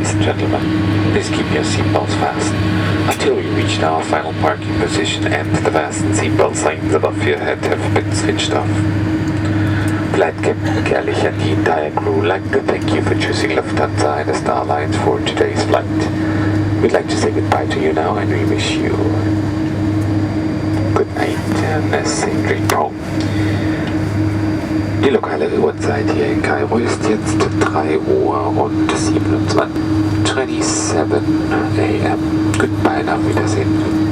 Ladies and gentlemen, please keep your seatbelts fastened until we reach our final parking position and the fasten seatbelt signs above your head have been switched off. Flight Captain Kelly and the entire crew would like to thank you for choosing Lufthansa and the Star Alliance for today's flight. We'd like to say goodbye to you now and we wish you good night and a safe trip home. Die lokale Uhrzeit hier in Kairo ist jetzt 3 Uhr und 27 a.m. Goodbye, auf Wiedersehen.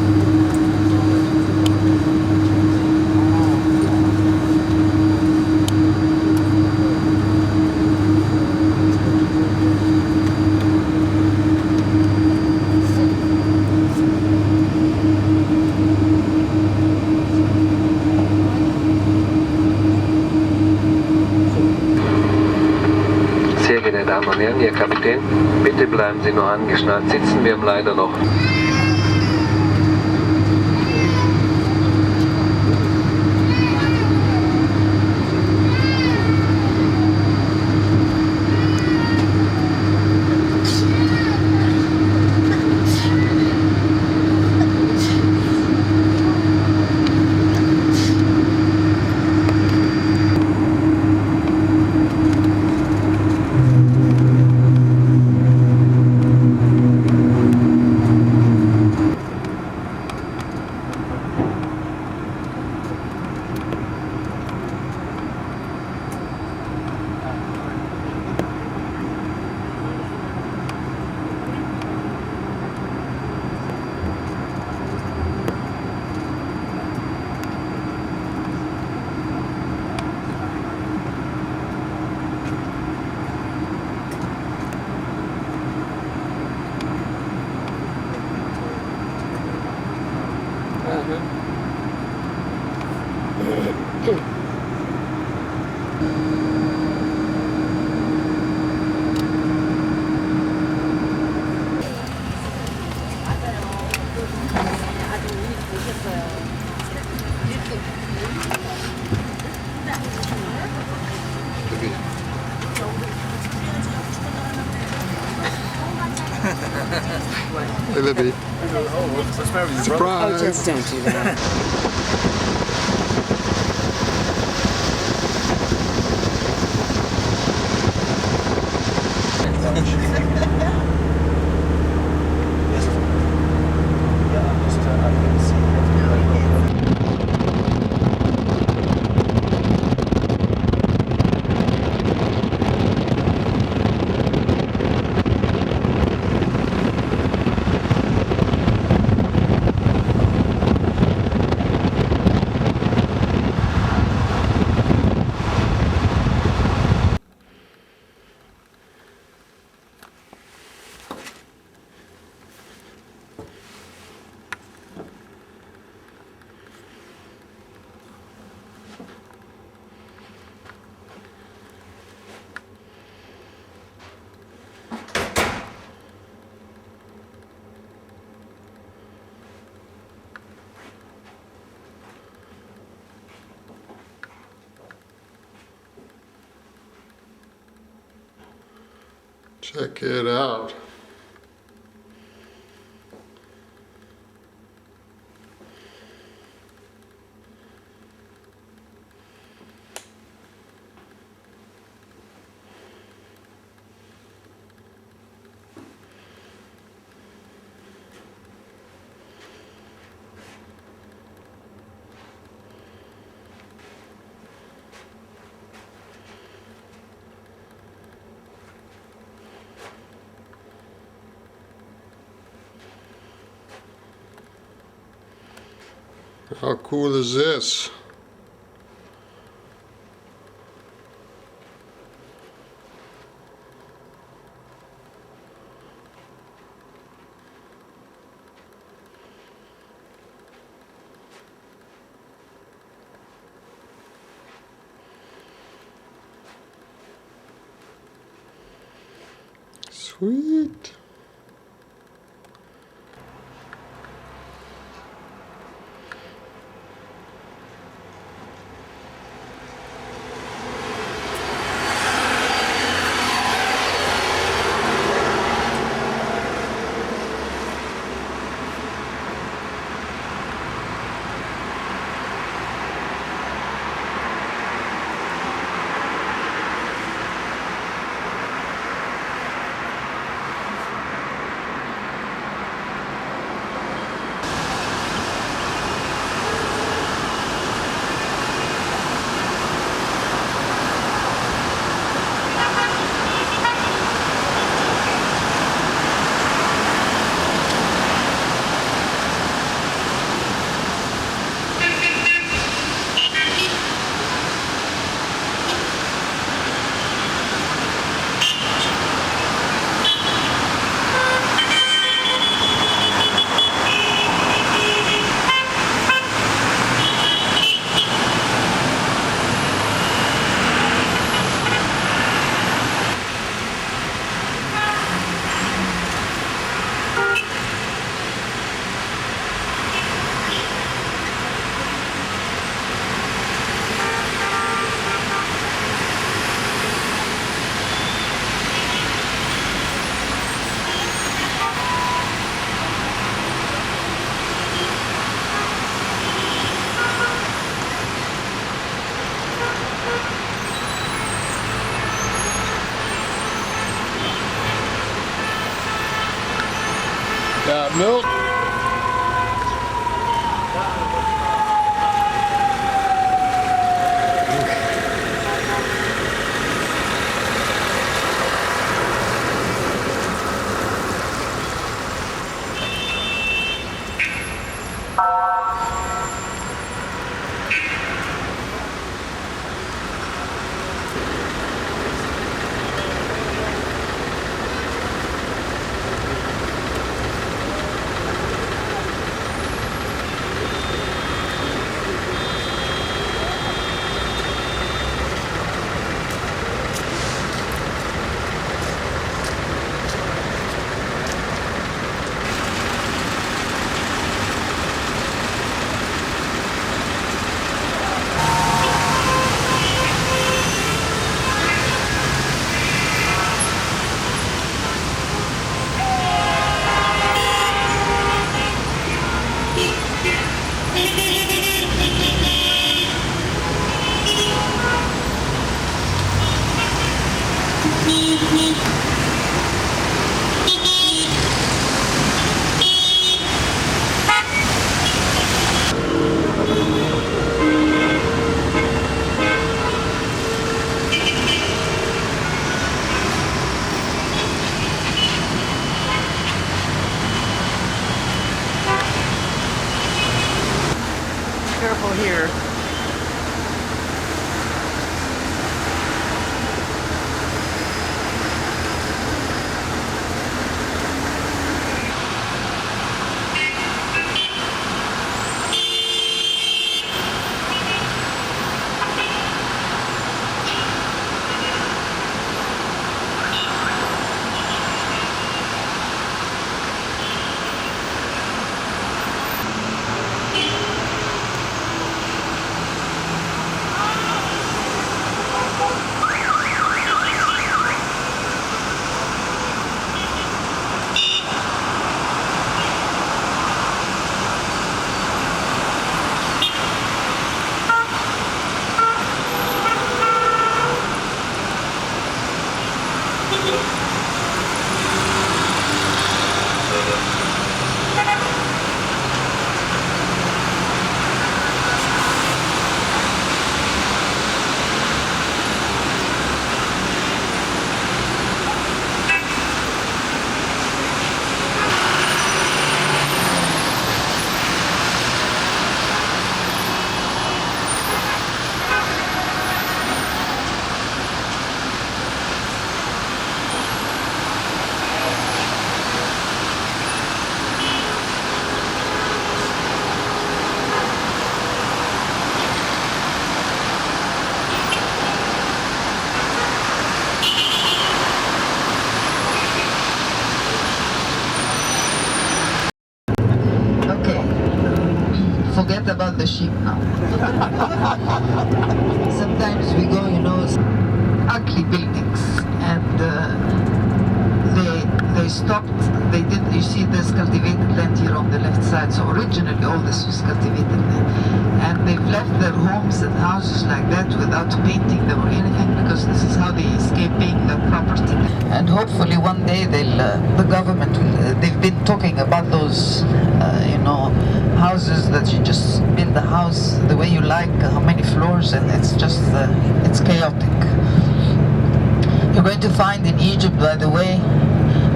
Meine Damen und Herren, Ihr Kapitän, bitte bleiben Sie nur angeschnallt sitzen, wir haben leider noch... Hey, Libby. Surprise! Oh, just don't do that. Check it out. How cool is this? Sweet. Careful here. Forget about the sheep now. Sometimes we go, ugly buildings, and they stopped. They did. You see, there's cultivated land here on the left side. So originally, all this was cultivated land, and they've left their homes and houses like that without painting them or anything, because this is how they escape paying their property. And hopefully, one day the government will. They've been talking about those, houses that you just build the house the way you like, how many floors, and it's just it's chaotic. You're going to find in Egypt, by the way,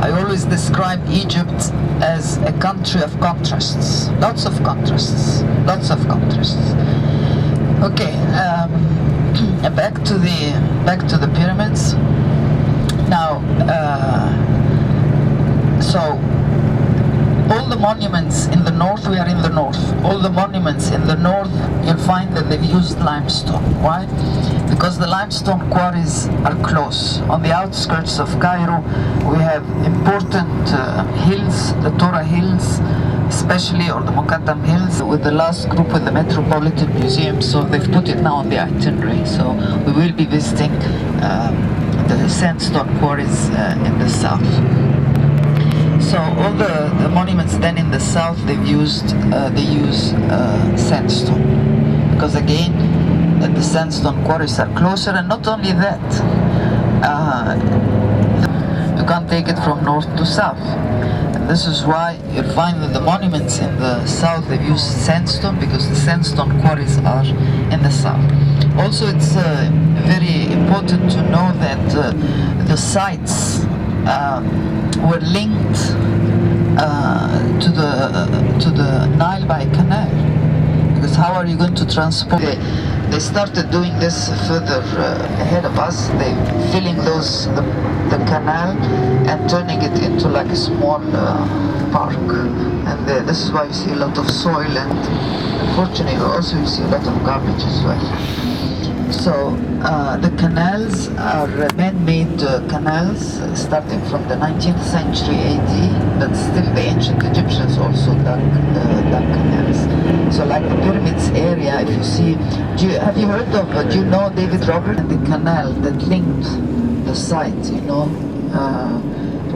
I always describe Egypt as a country of contrasts. Lots of contrasts. Lots of contrasts. Okay, back to the pyramids. Now, so all the monuments in the north, we are in the north. All the monuments in the north, you'll find that they've used limestone. Why? Because the limestone quarries are close. On the outskirts of Cairo, we have important hills, the Torah Hills, especially, or the Muqaddam Hills, with the last group with the Metropolitan Museum. So they've put it now on the itinerary. So we will be visiting the sandstone quarries in the south. So all the monuments then in the south, they use sandstone, because again the sandstone quarries are closer, and not only that, you can't take it from north to south. And this is why you'll find that the monuments in the south, they've used sandstone, because the sandstone quarries are in the south. Also, it's very important to know that the sites were linked to the Nile by canal. Because how are you going to transport? They started doing this further ahead of us. They filling the canal and turning it into like a small park. And this is why you see a lot of soil, and unfortunately also you see a lot of garbage as well. So the canals are man-made canals starting from the 19th century AD, but still the ancient Egyptians also dug canals. So like the pyramids area, if you see, have you heard of, do you know David Roberts? And the canal that linked the site, you know,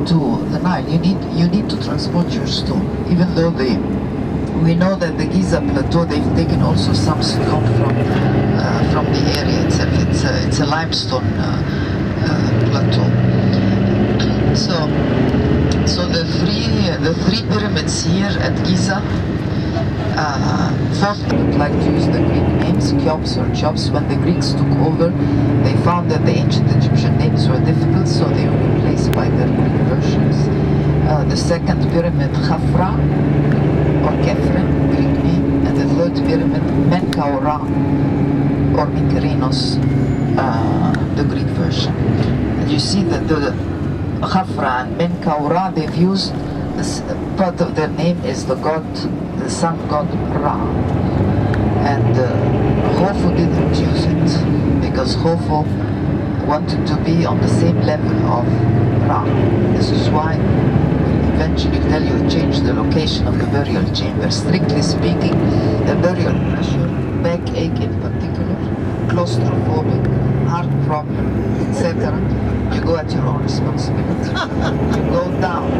to the Nile. You need to transport your stone, even though we know that the Giza plateau, they've taken also some stone from the area itself. It's a limestone plateau. So the three pyramids here at Giza. First, I would like to use the Greek names, Cheops or Chops. When the Greeks took over, they found that the ancient Egyptian names were difficult, so they were replaced by their Greek versions. The second pyramid, Khafra, or Kefre, Greek name, and the third pyramid, Menkaura, or Mykerinos, the Greek version. And you see that the Khafra and Menkaura, they've used this, part of their name is the sun god Ra. And Khufu didn't use it because Khufu wanted to be on the same level of Ra. This is why eventually tell you change the location of the burial chamber. Strictly speaking, the burial pressure, backache in particular, claustrophobic, heart problem, etc. You go at your own responsibility. You go down,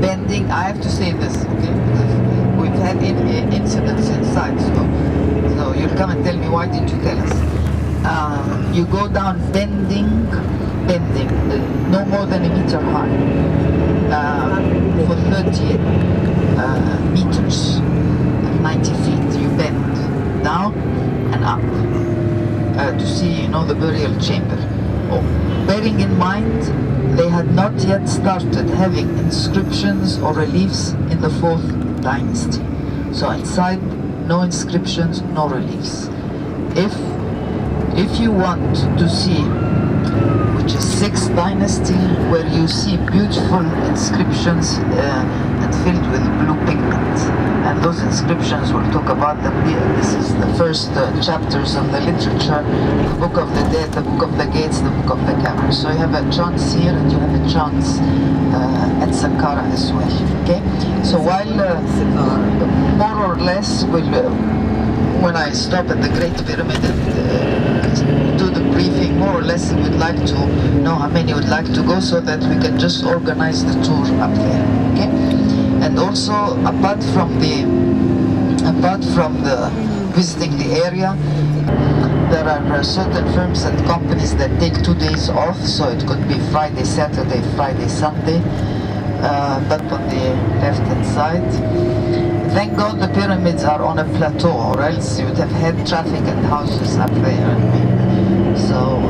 bending. I have to say this, okay? Because we've had incidents inside, so you'll come and tell me, why didn't you tell us? You go down bending, no more than a meter high, for 30 meters, 90 feet. You bend down and up to see, you know, the burial chamber. Bearing in mind, they had not yet started having inscriptions or reliefs in the 4th dynasty. So inside, no inscriptions, no reliefs. If you want to see, which is 6th dynasty, where you see beautiful inscriptions and filled with blue pigment. And those inscriptions, we'll talk about them here. This is the first chapters of the literature, the Book of the Dead, the Book of the Gates, the Book of the Caverns. So you have a chance here and you have a chance at Saqqara as well. Okay? So while more or less, when I stop at the Great Pyramid and do the briefing, more or less I would like to know how many would like to go so that we can just organize the tour up there. Okay? And also, apart from the visiting the area, there are certain firms and companies that take 2 days off, so it could be Friday, Saturday, Friday, Sunday, but on the left-hand side. Thank God the pyramids are on a plateau, or else you would have had traffic and houses up there. I mean. So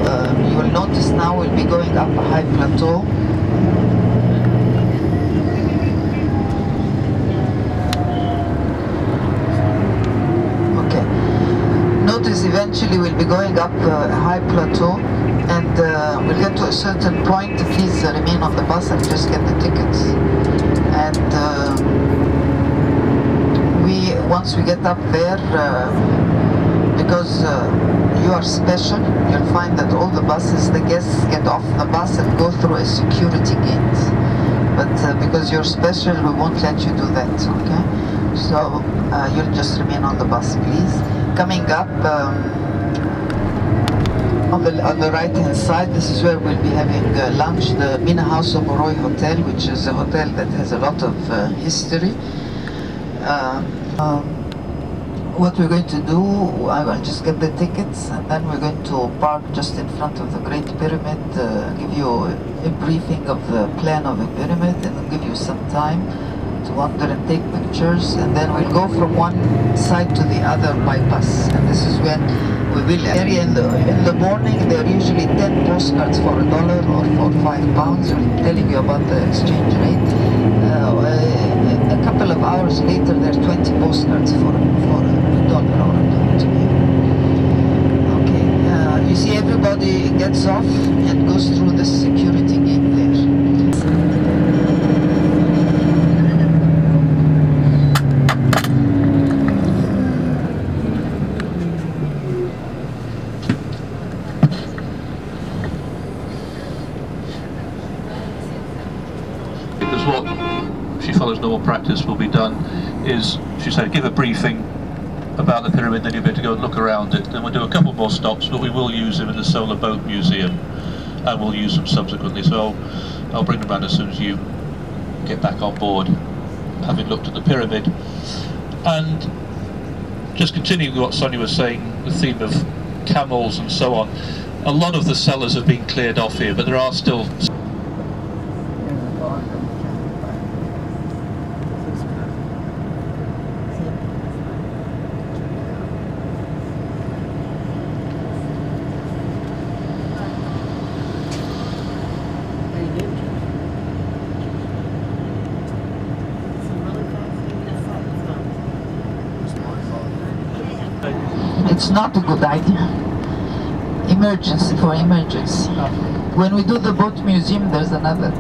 you will notice now we'll be going up a high plateau. Eventually we'll be going up a high plateau, and we'll get to a certain point. Please remain on the bus and just get the tickets. And once we get up there, because you are special, you'll find that all the buses, the guests get off the bus and go through a security gate. But because you're special, we won't let you do that, okay? So you'll just remain on the bus, please. Coming up on the right hand side, this is where we'll be having lunch, the Mina House of Oroy Hotel, which is a hotel that has a lot of history. What we're going to do, I will just get the tickets, and then we're going to park just in front of the Great Pyramid, give you a briefing of the plan of the pyramid, and give you some time to wander and take pictures, and then we'll go from one side to the other by bus. And this is when we will area in the morning. They're usually 10 postcards for $1 or for £5. We're telling you about the exchange rate. a couple of hours later, there are 20 postcards for $1 or $1. Okay, you see everybody gets off and goes through the security gate there. Because what she follows normal practice will be done is, she said, give a briefing about the pyramid, then you'll be able to go and look around it. Then we'll do a couple more stops, but we will use them in the Solar Boat Museum, and we'll use them subsequently. So I'll bring them around as soon as you get back on board, having looked at the pyramid. And just continuing what Sonia was saying, the theme of camels and so on, a lot of the cellars have been cleared off here, but there are still It's not a good idea. Emergency, for emergency. When we do the boat museum, there's another.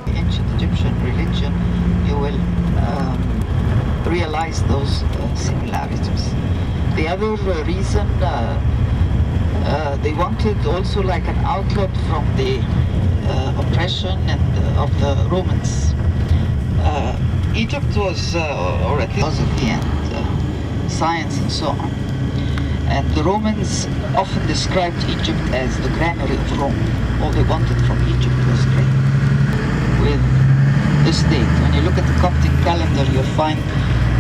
Ancient Egyptian religion, you will realize those similarities. The other reason they wanted also like an outlet from the oppression and of the Romans. Egypt was, or at least philosophy and science and so on. And the Romans often described Egypt as the granary of Rome. All they wanted from Egypt was grain. With this date, when you look at the Coptic calendar, you'll find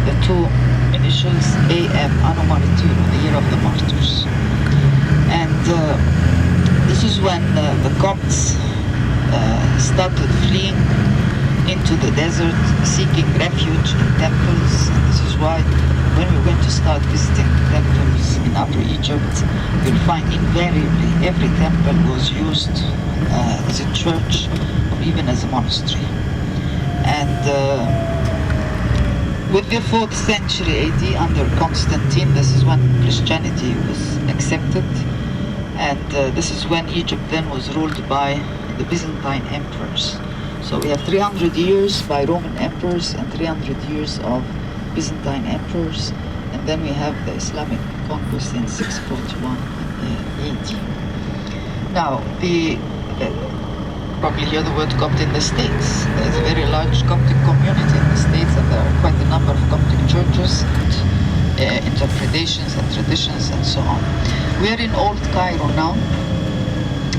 the two initials AM, Anno Martyrum, the year of the martyrs. And this is when the Copts started fleeing into the desert, seeking refuge in temples. And this is why when we're going to start visiting temples in Upper Egypt, you'll find invariably every temple was used as a church or even as a monastery. And with the 4th century AD under Constantine, this is when Christianity was accepted, and this is when Egypt then was ruled by the Byzantine emperors. So we have 300 years by Roman emperors and 300 years of Byzantine emperors, and then we have the Islamic conquest in 641 AD. Now, probably hear the word Copt in the States. There's a very large Coptic community in the States, and there are quite a number of Coptic churches, interpretations and traditions and so on. We are in Old Cairo now,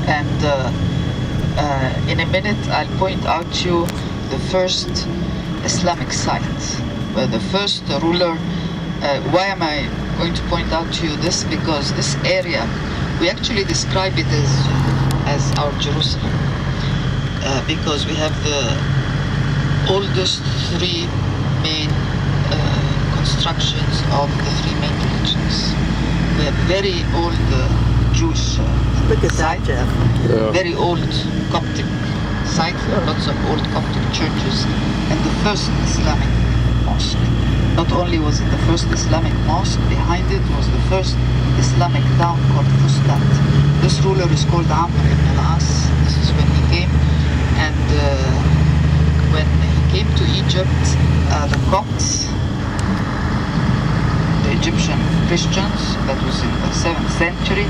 and in a minute I'll point out to you the first Islamic site, where the first ruler, why am I going to point out to you this because this area, we actually describe it as our Jerusalem because we have the oldest three main constructions of the three main religions. We have very old Jewish Look at that, site, Jeff. Yeah. very old Coptic site, lots of old Coptic churches, and the first Islamic mosque. Not only was it the first Islamic mosque, behind it was the first Islamic town called Fustat. This ruler is called Amr ibn al-As. This is when he came, and when he came to Egypt, the Copts, the Egyptian Christians, that was in the 7th century,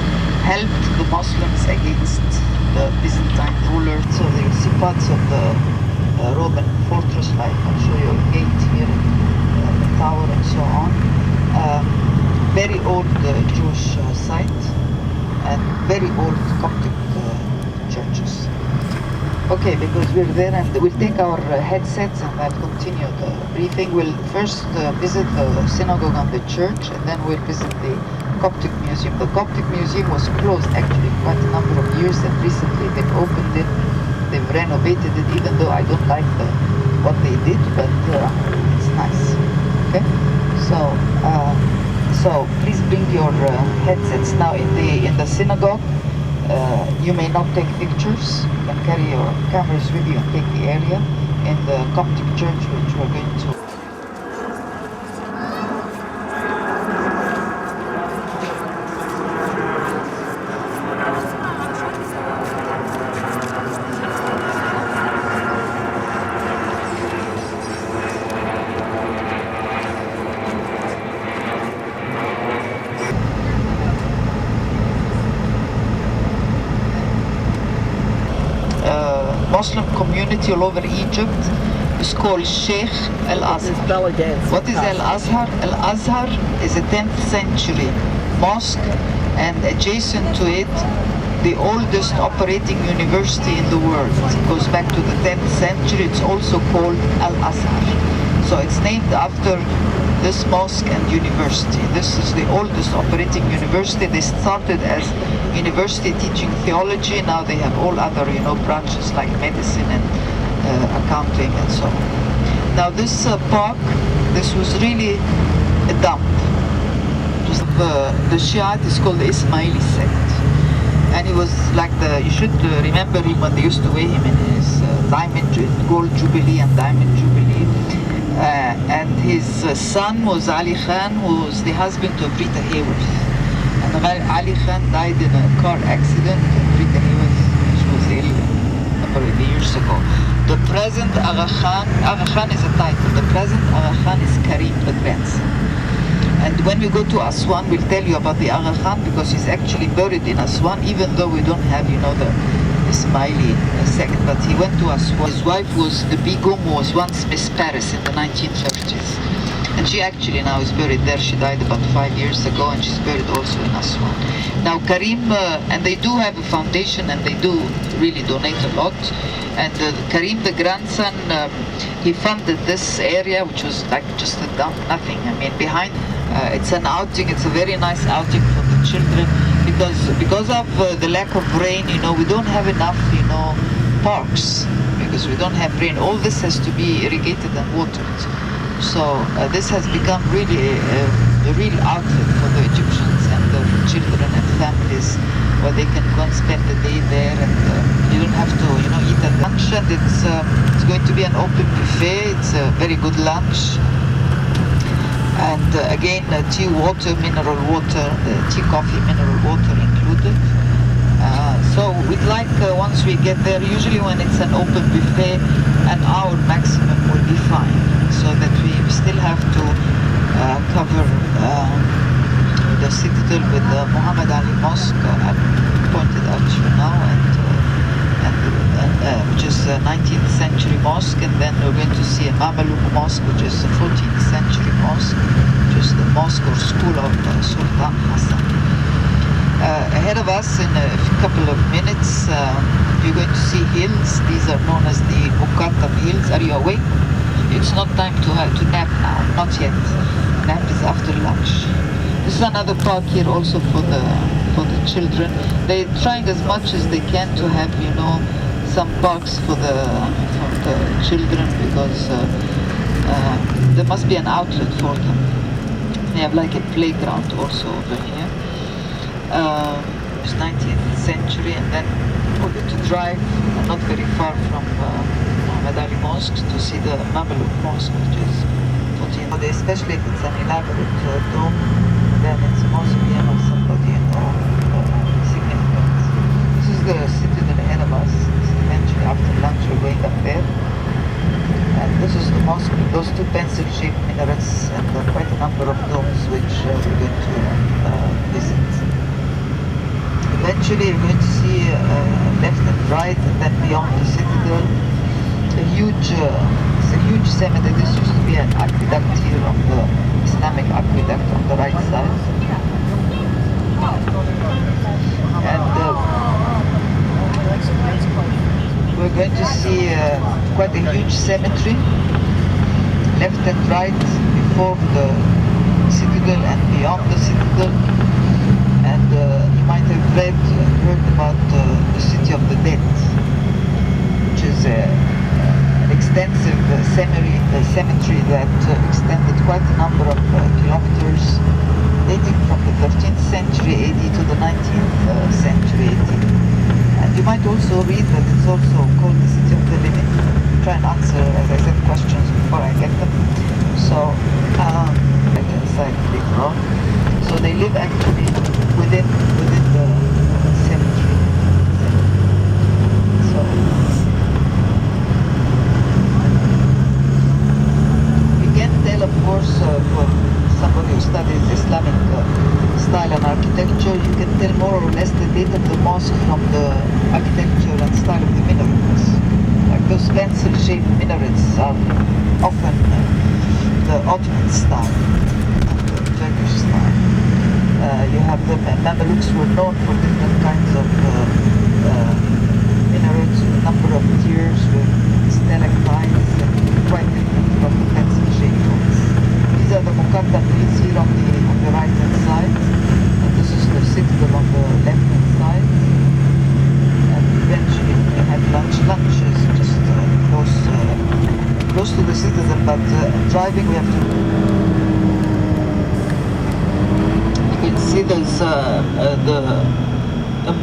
helped the Muslims against the Byzantine ruler. So they see parts of the Roman fortress, like I'll show you a gate here, the tower and so on. Very old Jewish site and very old Coptic churches. Okay, because we're there and we'll take our headsets and I'll continue the briefing. We'll first visit the synagogue and the church, and then we'll visit the Coptic Museum. The Coptic Museum was closed actually quite a number of years, and recently they've opened it, they've renovated it, even though I don't like what they did, but it's nice. Okay, so please bring your headsets. Now in the synagogue, you may not take pictures. You can carry your cameras with you and take the area. In the Coptic church, which we're going to. Muslim community all over Egypt is called Sheikh Al-Azhar. What is Al-Azhar? Al-Azhar is a 10th century mosque, and adjacent to it, the oldest operating university in the world. It goes back to the 10th century. It's also called Al-Azhar. So it's named after this mosque and university. This is the oldest operating university. They started as university teaching theology. Now they have all other, branches like medicine and accounting and so on. Now this park, this was really a dump. The Shiite is called the Ismaili sect, and he was like you should remember him when they used to weigh him in his gold jubilee and diamond jubilee. And his son was Ali Khan, who was the husband of Rita Hayworth. And Ali Khan died in a car accident, and Rita Hayworth, she was ill a couple of years ago. The present Aga Khan is a title. The present Aga Khan is Karim, the grandson. And when we go to Aswan, we'll tell you about the Aga Khan, because he's actually buried in Aswan, even though we don't have, the Ismaili sect. But he went to Aswan. His wife was the Begum, who was once Miss Paris in the 1930s. And she actually now is buried there. She died about 5 years ago, and she's buried also in Aswan. Now Karim, and they do have a foundation, and they do really donate a lot. And Karim, the grandson, he funded this area, which was like just a dump, nothing. I mean, behind, it's an outing. It's a very nice outing for the children, because of the lack of rain. We don't have enough, parks, because we don't have rain. All this has to be irrigated and watered. So this has become really a real outlet for the Egyptians and the children and families, where they can go and spend the day there, and you don't have to, eat at lunch. And it's going to be an open buffet. It's a very good lunch. And again, tea, water, mineral water, the tea, coffee, mineral water included. So we'd like, once we get there, usually when it's an open buffet, an hour maximum will be fine, so that we still have to cover the citadel with the Muhammad Ali Mosque, I pointed out to you now, which is a 19th century mosque, and then we're going to see a Mameluke mosque, which is a 14th century mosque, which is the mosque or school of Sultan Hassan. Ahead of us, in a couple of minutes, you're going to see hills. These are known as the Muqattam Hills. Are you awake? It's not time to nap now, not yet. Nap is after lunch. This is another park here also for the children. They're trying as much as they can to have, you know, some parks for the children, because there must be an outlet for them. They have like a playground also over here. It's 19th century, and then we're going to drive not very far from Muhammad Ali Mosque to see the Mamluk Mosque, which is 14. Especially if it's an elaborate dome, then it's a mausoleum of somebody, you know, significant. This is the citadel ahead of us. Eventually, after lunch, we're going up there. And this is the mosque with those two pencil-shaped minarets and quite a number of domes which we're going to visit. Eventually, you're going to see left and right, and then beyond the citadel, it's a huge cemetery. This used to be an aqueduct here on the Islamic aqueduct on the right side. And we're going to see quite a huge cemetery, left and right, before the citadel and beyond the citadel. And you might have heard about the City of the Dead, which is an extensive cemetery that extended quite a number of kilometers, dating from the 13th century AD to the 19th century AD. And you might also read that it's also called the City of the Living. Try and answer, as I said, questions before I get them. So, right inside later on. So they live actually within the cemetery. So you can tell, of course, for somebody who studies Islamic style and architecture, you can tell more or less the date of the mosque from the architecture and style of the minarets. Like those pencil-shaped minarets are often the Ottoman style and the Turkish style. You have the Mamluks were known for different kinds of minarets with a number of tiers with stalactites and quite different from the pencil-shaped ones. These are the Muqaddam fields here on the right hand side, and this is the citadel on the left hand side. And eventually we had lunch. Lunch is just close to the citadel, but driving we have to. You can see there's a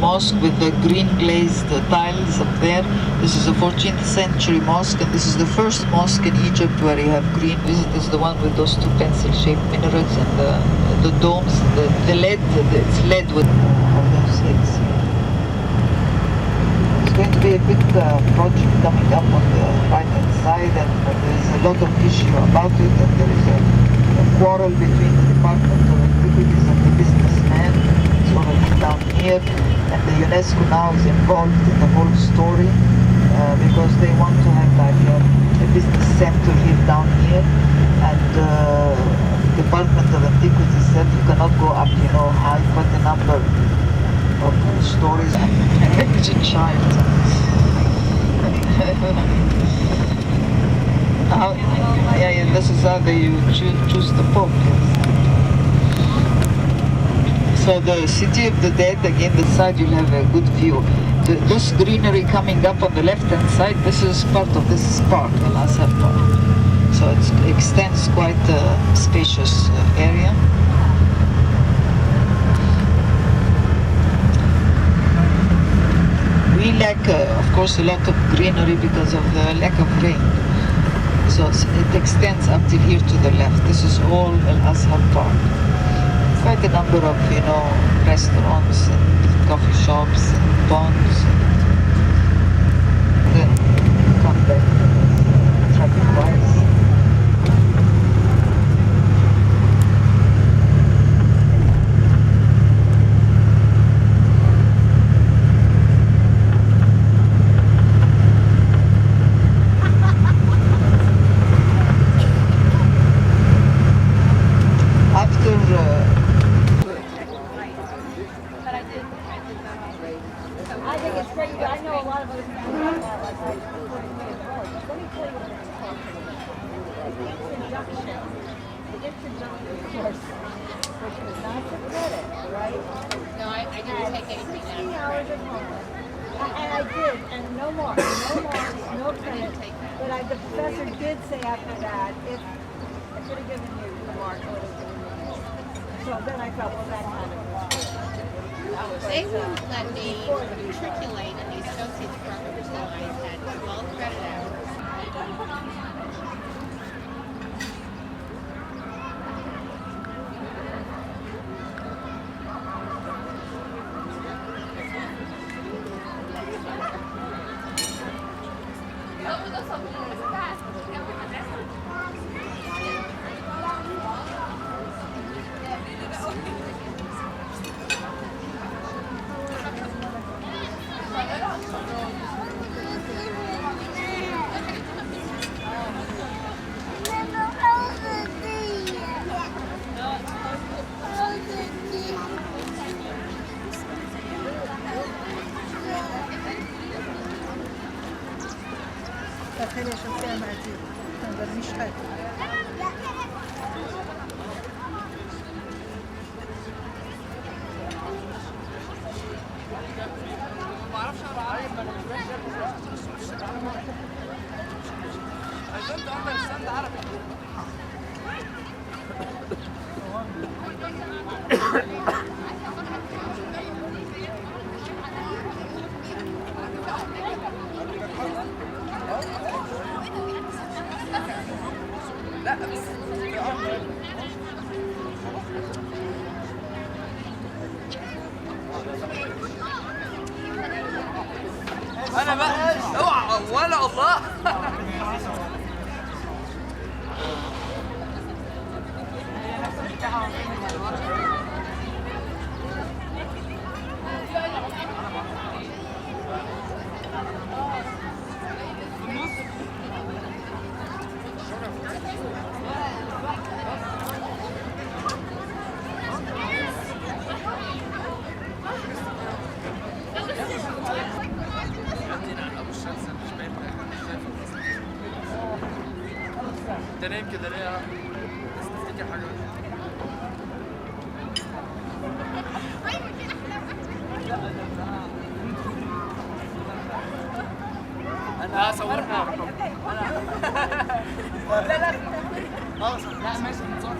mosque with the green glazed tiles up there. This is a 14th century mosque, and this is the first mosque in Egypt where you have green. This is the one with those two pencil-shaped minarets and the domes, the lead. It's lead with all those heads. It's going to be a big project coming up on the right-hand side, and there's a lot of issue about it, and there is a quarrel between the Department of Antiquities and the businessman. It's already down here, and the UNESCO now is involved in the whole story because they want to have like a business center here down here, and the Department of Antiquities said you cannot go up, you know, high, quite a number of stories. And it's a child. Yeah, this is how they choose the Pope. So the City of the Dead, again, the side you'll have a good view. This greenery coming up on the left-hand side, this is part of this park, the Al-Azhar Park. So it extends quite a spacious area. We lack, of course, a lot of greenery because of the lack of rain. So it extends up till here to the left. This is all Al-Azhar Park. Quite a number of, you know, restaurants and coffee shops and ponds. Then come back traffic lights. I think it's great, but I know a lot of other people about that. Like, let me tell you what it's called. It's induction. of course, which was not for credit, right? No, I didn't take anything 16 out. hours of homework. And I did, and no more, no credit. But the professor did say after that, if I could have given you the mark, I would have given you more. So then I felt, well, that kind of was They wouldn't let me matriculate in the associate's program until I had 12 credit hours. خلي اشوف فيها مقادير ما تقدرنيش حاجه انا بقى اوعى ولا الله انت نايم كده ليه يا عم؟ بس تفتكر حاجه انا صورنا لا لا خلاص لا ماشي نتصور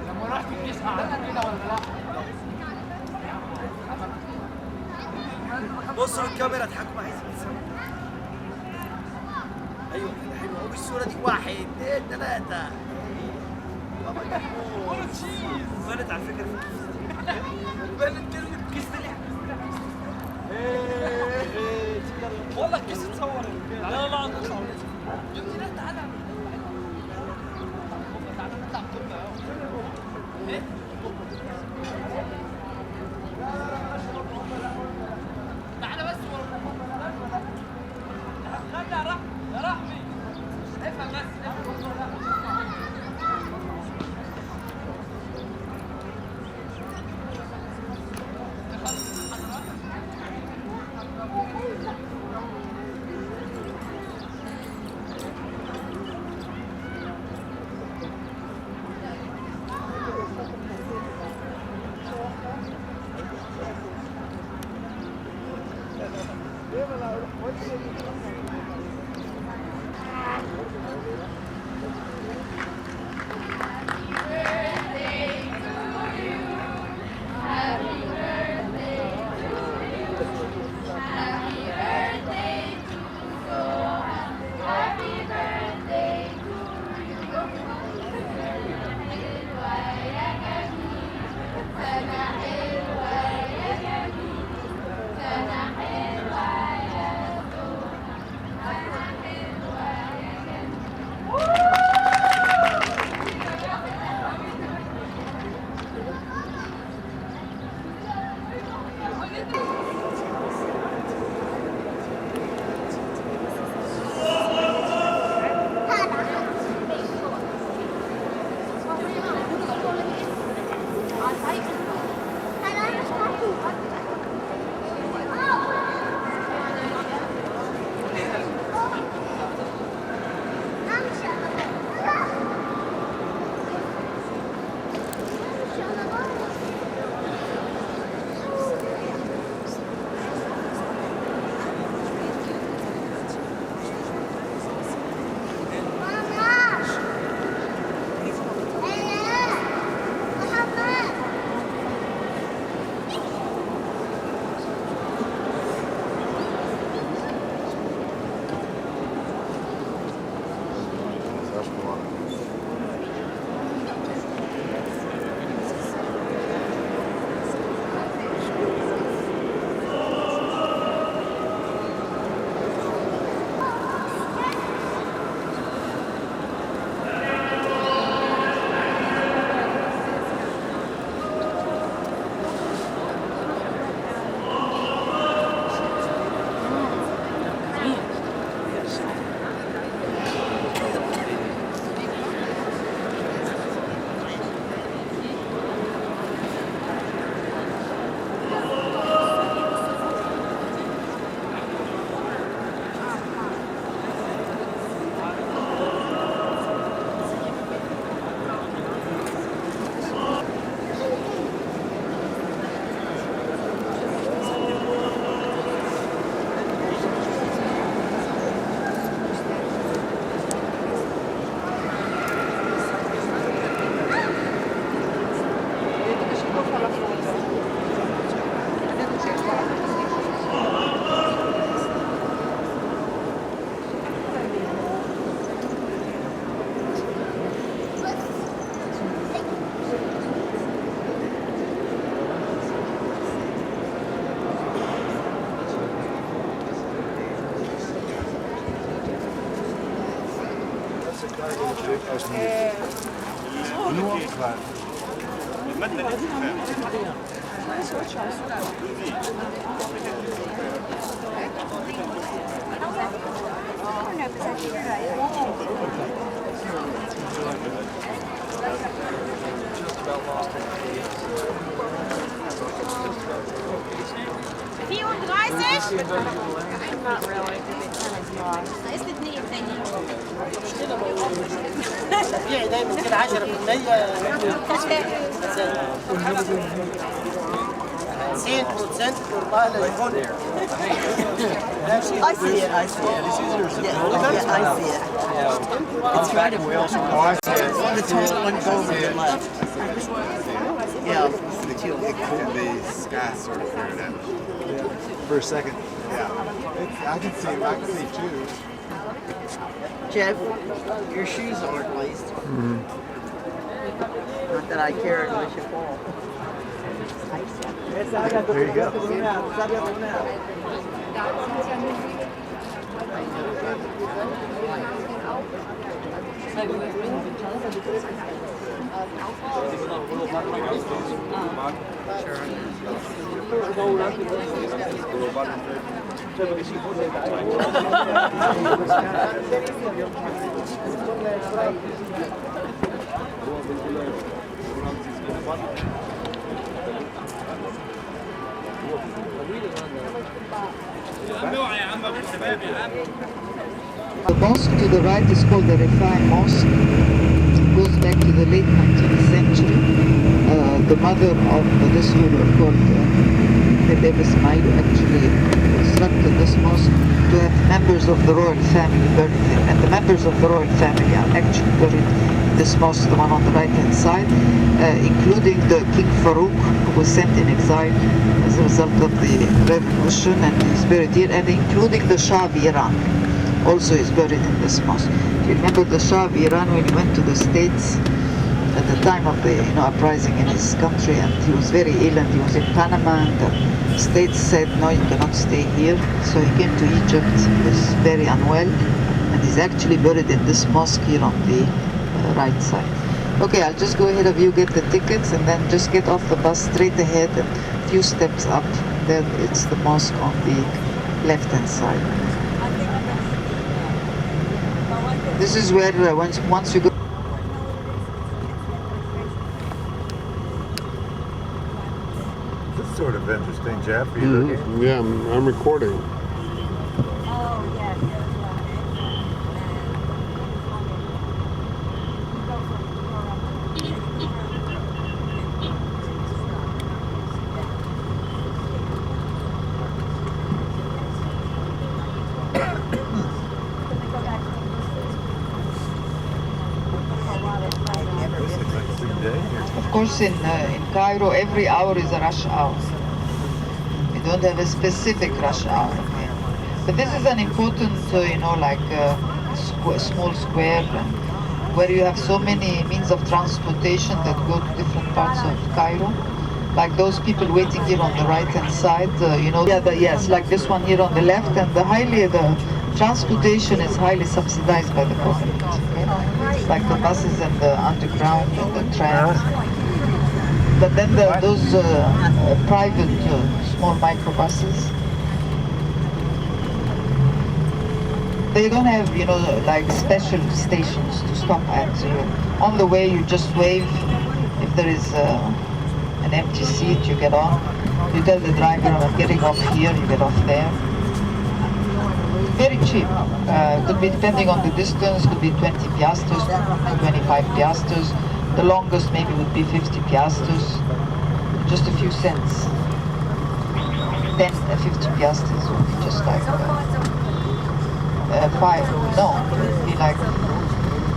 لما رحت الجيش قعدت كده ولا لا؟ بصوا للكاميرا اضحكوا معايا. ايوه كده حلو قوي الصوره دي. 1 2 3 بابا جمهور تشيز بانت على فكره بانت كلمه كيس طلع والله الكيس اتصور. لا لا نطلع يا ابني لا تعالى تعالى نطلع كلنا ايه تعالى بس خلي يا رحمي افهم بس Not really. Da ist es nicht, طبيعي دايما كده 10% قربان للجنة. I see it, I see it. Yeah, I see it. It's right at wheel. The total one goes to the left. Yeah. The sky sort of cleared out. For a second. Yeah. I can see too. Jeff, your shoes aren't laced. Not that I care unless you fall. There you go. The mosque to the right is called the Rifai Mosque. It goes back to the late 19th century. The mother of this ruler called Bebe Ismail actually constructed this mosque to have members of the royal family buried there. And the members of the royal family are actually buried in this mosque, the one on the right hand side, including the King Farouk, who was sent in exile as a result of the revolution, and he's buried here, and including the Shah of Iran also is buried in this mosque. Do you remember the Shah of Iran when he went to the States at the time of the uprising in his country, and he was very ill and he was in Panama, and the States said, no, you cannot stay here. So he came to Egypt, he was very unwell, and he's actually buried in this mosque here on the right side. Okay, I'll just go ahead of you, get the tickets, and then just get off the bus straight ahead and a few steps up. Then it's the mosque on the left hand side. This is where once you go. This is sort of interesting, Jeff. Are you looking? Yeah, I'm recording. Of course, in Cairo, every hour is a rush hour. We don't have a specific rush hour. Okay? But this is an important, small square where you have so many means of transportation that go to different parts of Cairo. Like those people waiting here on the right-hand side, yes, like this one here on the left, and the transportation is highly subsidized by the government. Okay? Like the buses and the underground and the trams. But then those private small microbuses, they don't have, like special stations to stop at. On the way, you just wave. If there is an empty seat, you get on. You tell the driver, I'm getting off here, you get off there. Very cheap. Could be, depending on the distance, could be 20 piastres, 25 piastres. The longest maybe would be 50 piastres. Just a few cents. 10, 50 piastres would be just like 5, no, it would be like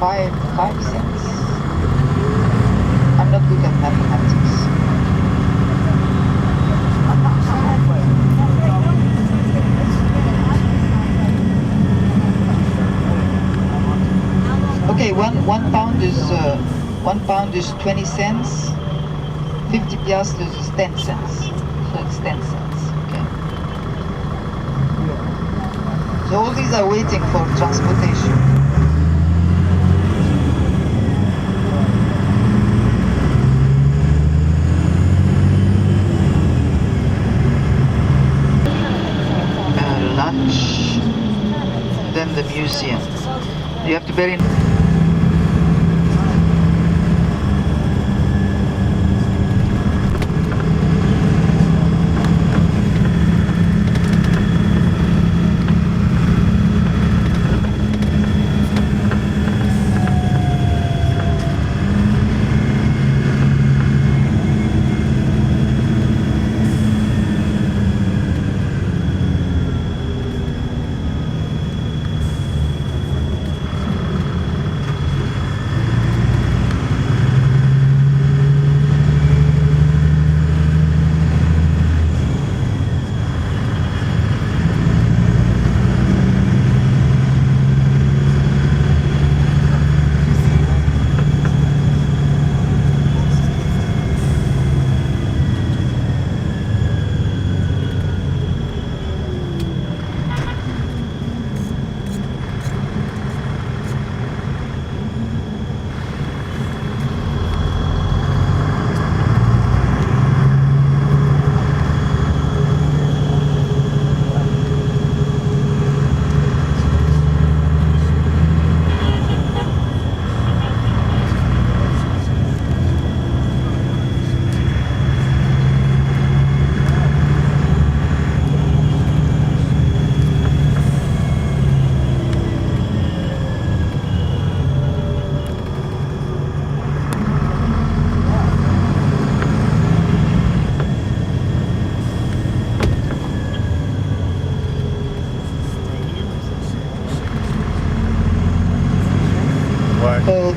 5 cents. I'm not good at mathematics. Okay, one pound is 20 cents. 50 piastres is 10 cents. So it's 10 cents. Okay. So all these are waiting for transportation. museum. You have to bear in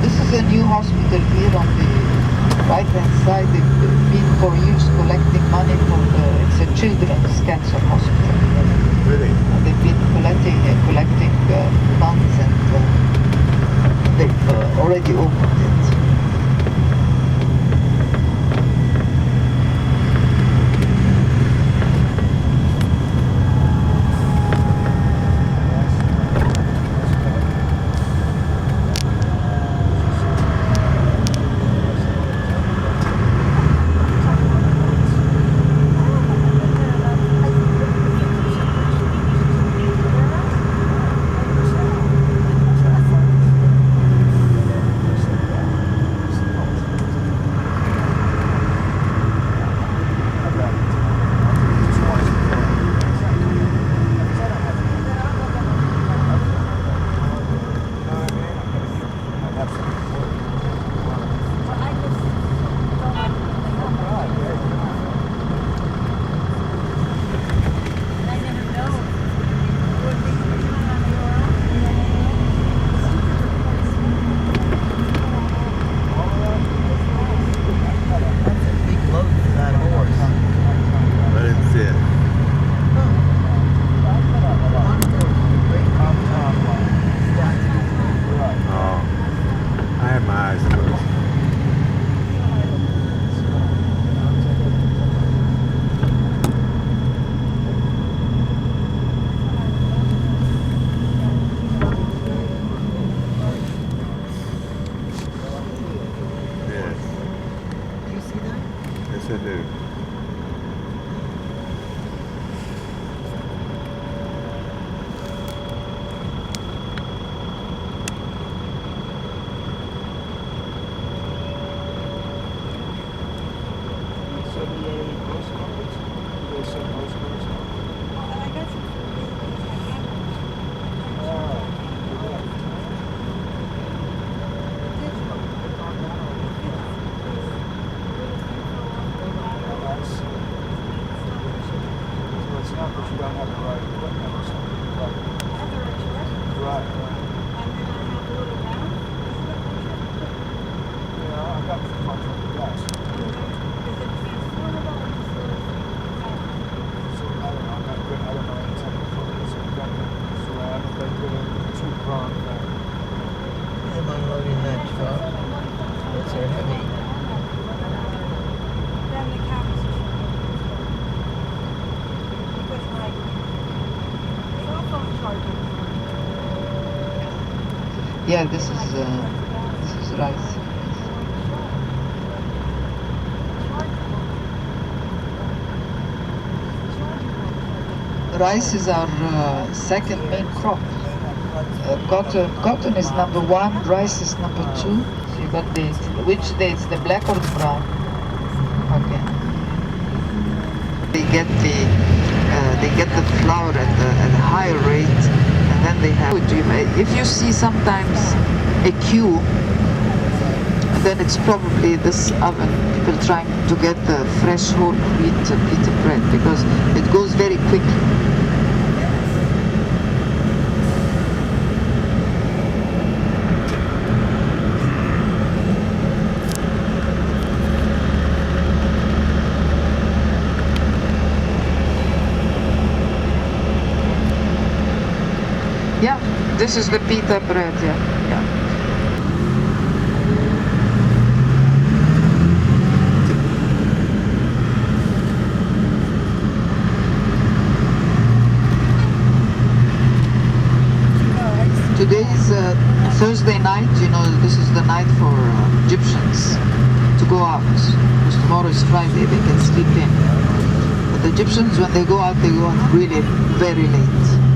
this is a new hospital here on the right-hand side. They've been for years collecting money for it's a children's cancer hospital. Really? They've been collecting funds, and they've already opened it. Yeah, this is rice. Rice is our second main crop. Cotton is number 1, rice is number 2. So you got dates. Which dates? The black or the brown? Okay. They get the flour at a higher rate, and then they have. If you see sometimes a queue, then it's probably this oven, people trying to get the fresh whole wheat pita bread, because it goes very quickly. Yeah, this is the pita bread, yeah. Today is Thursday night, you know, this is the night for Egyptians to go out. Because tomorrow is Friday, they can sleep in. But the Egyptians, when they go out really very late.